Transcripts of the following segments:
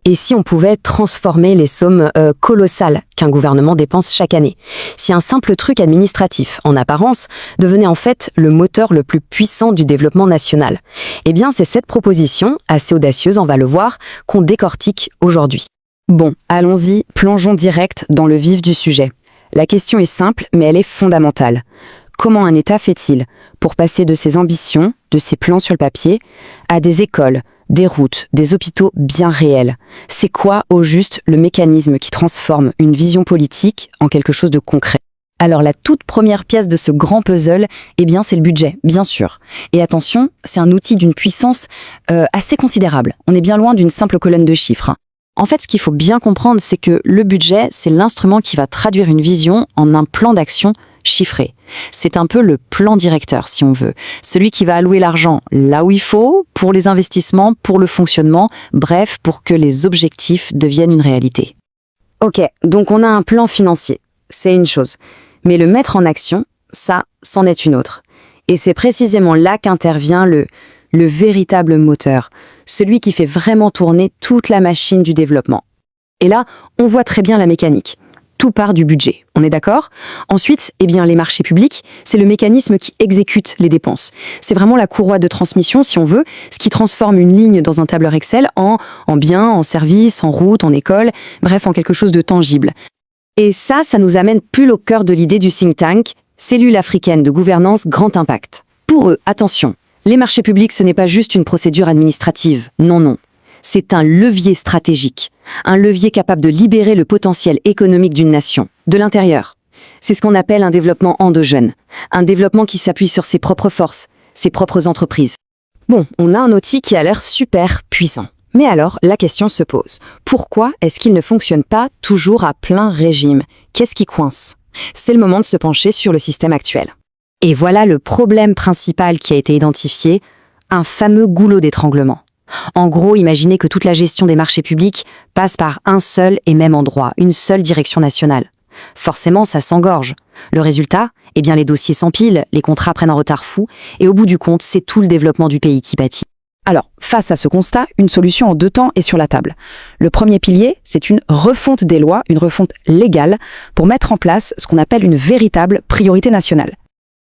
Et si on pouvait transformer les sommes colossales qu'un gouvernement dépense chaque année? Si un simple truc administratif, en apparence, devenait en fait le moteur le plus puissant du développement national? Eh bien, c'est cette proposition, assez audacieuse, on va le voir, qu'on décortique aujourd'hui. Bon, allons-y, plongeons direct dans le vif du sujet. La question est simple, mais elle est fondamentale. Comment un État fait-il pour passer de ses ambitions, de ses plans sur le papier, à des écoles, des routes, des hôpitaux bien réels? C'est quoi, au juste, le mécanisme qui transforme une vision politique en quelque chose de concret? Alors la toute première pièce de ce grand puzzle, eh bien c'est le budget, bien sûr. Et attention, c'est un outil d'une puissance assez considérable. On est bien loin d'une simple colonne de chiffres, hein. En fait, ce qu'il faut bien comprendre, c'est que le budget, c'est l'instrument qui va traduire une vision en un plan d'action chiffré. C'est un peu le plan directeur, si on veut. Celui qui va allouer l'argent là où il faut, pour les investissements, pour le fonctionnement, bref, pour que les objectifs deviennent une réalité. Ok, donc on a un plan financier, c'est une chose. Mais le mettre en action, ça, c'en est une autre. Et c'est précisément là qu'intervient le véritable moteur, celui qui fait vraiment tourner toute la machine du développement. Et là, on voit très bien la mécanique. Tout part du budget, on est d'accord? Ensuite, eh bien, les marchés publics, c'est le mécanisme qui exécute les dépenses. C'est vraiment la courroie de transmission, si on veut, ce qui transforme une ligne dans un tableur Excel en biens, en services, en routes, en écoles, bref, en quelque chose de tangible. Et ça nous amène pile au cœur de l'idée du think tank, cellule africaine de gouvernance grand impact. Pour eux, attention, les marchés publics, ce n'est pas juste une procédure administrative. Non, non. C'est un levier stratégique. Un levier capable de libérer le potentiel économique d'une nation, de l'intérieur. C'est ce qu'on appelle un développement endogène. Un développement qui s'appuie sur ses propres forces, ses propres entreprises. Bon, on a un outil qui a l'air super puissant. Mais alors, la question se pose. Pourquoi est-ce qu'il ne fonctionne pas toujours à plein régime? Qu'est-ce qui coince? C'est le moment de se pencher sur le système actuel. Et voilà le problème principal qui a été identifié, un fameux goulot d'étranglement. En gros, imaginez que toute la gestion des marchés publics passe par un seul et même endroit, une seule direction nationale. Forcément, ça s'engorge. Le résultat? Eh bien, les dossiers s'empilent, les contrats prennent un retard fou, et au bout du compte, c'est tout le développement du pays qui pâtit. Alors, face à ce constat, une solution en 2 temps est sur la table. Le premier pilier, c'est une refonte des lois, une refonte légale, pour mettre en place ce qu'on appelle une véritable priorité nationale.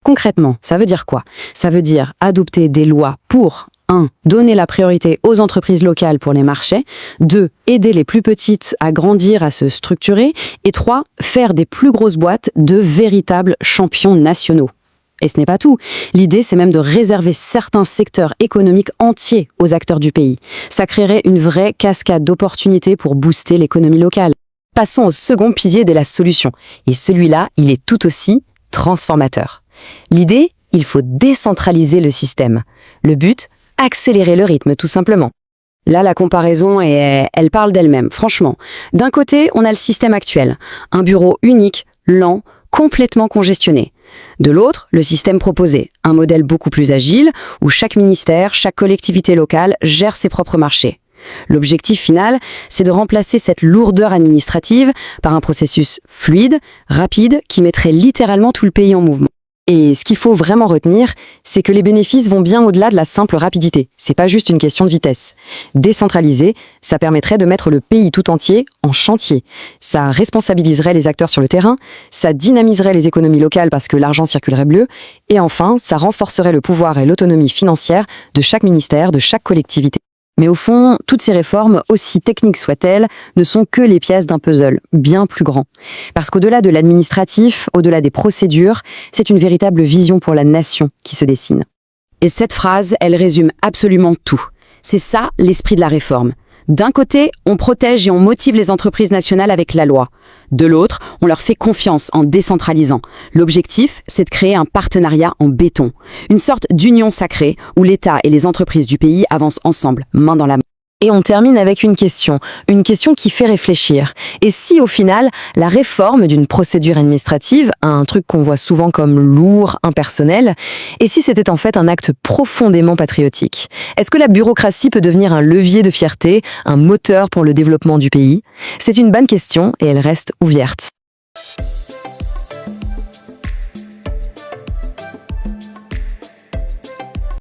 Concrètement, ça veut dire quoi? Ça veut dire adopter des lois pour 1. Donner la priorité aux entreprises locales pour les marchés. 2. Aider les plus petites à grandir, à se structurer. Et 3. Faire des plus grosses boîtes de véritables champions nationaux. Et ce n'est pas tout. L'idée, c'est même de réserver certains secteurs économiques entiers aux acteurs du pays. Ça créerait une vraie cascade d'opportunités pour booster l'économie locale. Passons au second pilier de la solution. Et celui-là, il est tout aussi transformateur. L'idée, il faut décentraliser le système. Le but, accélérer le rythme, tout simplement. Là, la comparaison, elle parle d'elle-même, franchement. D'un côté, on a le système actuel, un bureau unique, lent, complètement congestionné. De l'autre, le système proposé, un modèle beaucoup plus agile, où chaque ministère, chaque collectivité locale gère ses propres marchés. L'objectif final, c'est de remplacer cette lourdeur administrative par un processus fluide, rapide, qui mettrait littéralement tout le pays en mouvement. Et ce qu'il faut vraiment retenir, c'est que les bénéfices vont bien au-delà de la simple rapidité. C'est pas juste une question de vitesse. Décentraliser, ça permettrait de mettre le pays tout entier en chantier. Ça responsabiliserait les acteurs sur le terrain, ça dynamiserait les économies locales parce que l'argent circulerait mieux, et enfin, ça renforcerait le pouvoir et l'autonomie financière de chaque ministère, de chaque collectivité. Mais au fond, toutes ces réformes, aussi techniques soient-elles, ne sont que les pièces d'un puzzle bien plus grand. Parce qu'au-delà de l'administratif, au-delà des procédures, c'est une véritable vision pour la nation qui se dessine. Et cette phrase, elle résume absolument tout. C'est ça l'esprit de la réforme. D'un côté, on protège et on motive les entreprises nationales avec la loi. De l'autre, on leur fait confiance en décentralisant. L'objectif, c'est de créer un partenariat en béton. Une sorte d'union sacrée où l'État et les entreprises du pays avancent ensemble, main dans la main. Et on termine avec une question qui fait réfléchir. Et si au final, la réforme d'une procédure administrative, un truc qu'on voit souvent comme lourd, impersonnel, et si c'était en fait un acte profondément patriotique? Est-ce que la bureaucratie peut devenir un levier de fierté, un moteur pour le développement du pays? C'est une bonne question et elle reste ouverte.